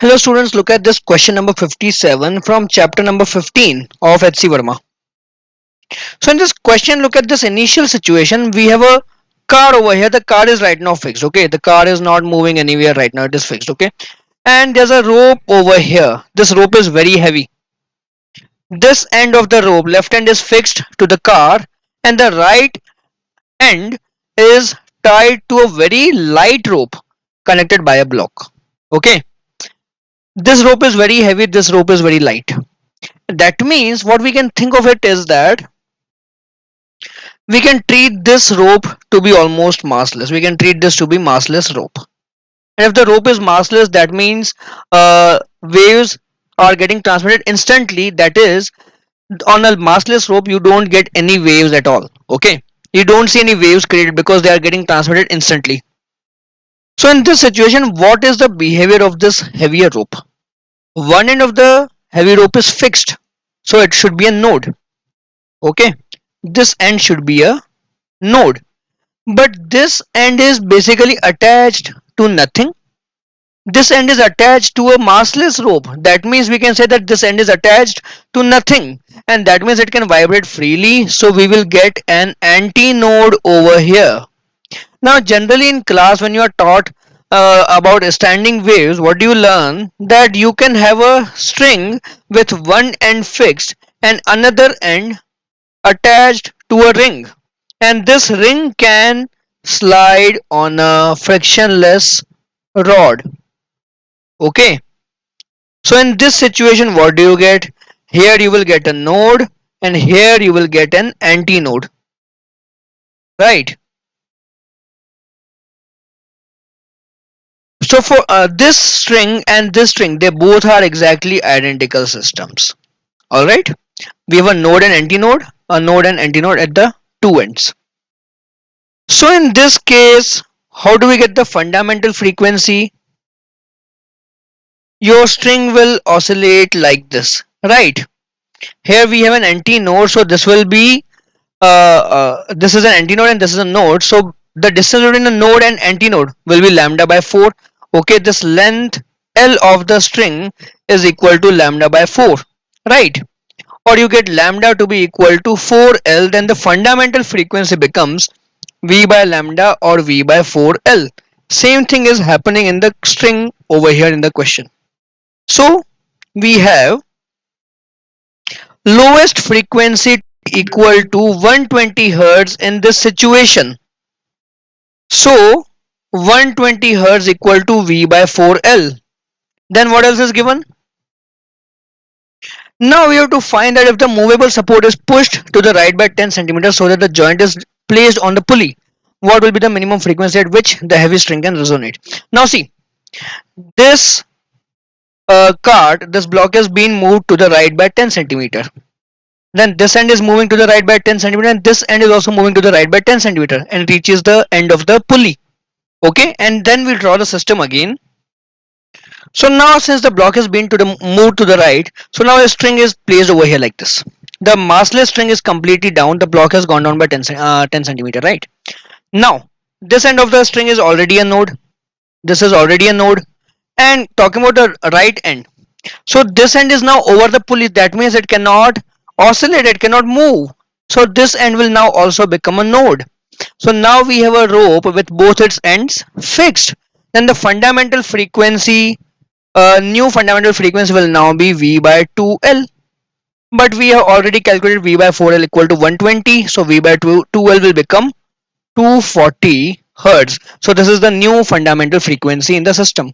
Hello students, look at this question number 57 from chapter number 15 of HC Verma. So in this question, look at this initial situation. We have a car over here. The car is right now fixed. Okay, the car is not moving anywhere right now. It is fixed. Okay, and there's a rope over here. This rope is very heavy. This end of the rope, left end is fixed to the car, and the right end is tied to a very light rope connected by a block. Okay, this rope is very heavy. This rope is very light. That means what we can think of it is that we can treat this rope to be almost massless. We can treat this to be massless rope. And if the rope is massless, that means waves are getting transmitted instantly. That is, on a massless rope, you don't get any waves at all. Okay, you don't see any waves created because they are getting transmitted instantly. So in this situation, what is the behavior of this heavier rope? One end of the heavy rope is fixed, so it should be a node. Okay, this end should be a node, but this end is basically attached to nothing. This end is attached to a massless rope. That means we can say that this end is attached to nothing, and that means it can vibrate freely, so we will get an antinode over here. Now generally in class, when you are taught about standing waves, what do you learn? That you can have a string with one end fixed and another end attached to a ring, and this ring can slide on a frictionless rod. Okay, so in this situation, what do you get? Here you will get a node, and here you will get an antinode, right? So for this string and this string, they both are exactly identical systems. All right, we have a node and antinode, a node and antinode at the two ends. So in this case, how do we get the fundamental frequency? Your string will oscillate like this, right? Here we have an antinode, so this will be this is an antinode and this is a node, so the distance between the node and antinode will be lambda by 4. Okay, this length L of the string is equal to lambda by 4, right? Or you get lambda to be equal to 4L, then the fundamental frequency becomes V by lambda or V by 4L. Same thing is happening in the string over here in the question. So we have lowest frequency equal to 120 Hz in this situation. So 120 Hz equal to V by 4L. Then what else is given? Now we have to find that if the movable support is pushed to the right by 10 centimeters so that the joint is placed on the pulley, what will be the minimum frequency at which the heavy string can resonate? Now see, this cart, this block is being moved to the right by 10 centimeter. Then this end is moving to the right by 10 centimeter, and this end is also moving to the right by 10 centimeter and reaches the end of the pulley. Okay, and then we draw the system again. So now since the block has been moved to the right, so now a string is placed over here like this. The massless string is completely down. The block has gone down by 10 centimeter, right? Now this end of the string is already a node. This is already a node. And talking about the right end, so this end is now over the pulley. That means it cannot oscillate, it cannot move. So this end will now also become a node. So now we have a rope with both its ends fixed. Then the fundamental frequency, new fundamental frequency will now be V by 2L. But we have already calculated V by 4L equal to 120. So V by 2L will become 240 Hertz. So this is the new fundamental frequency in the system.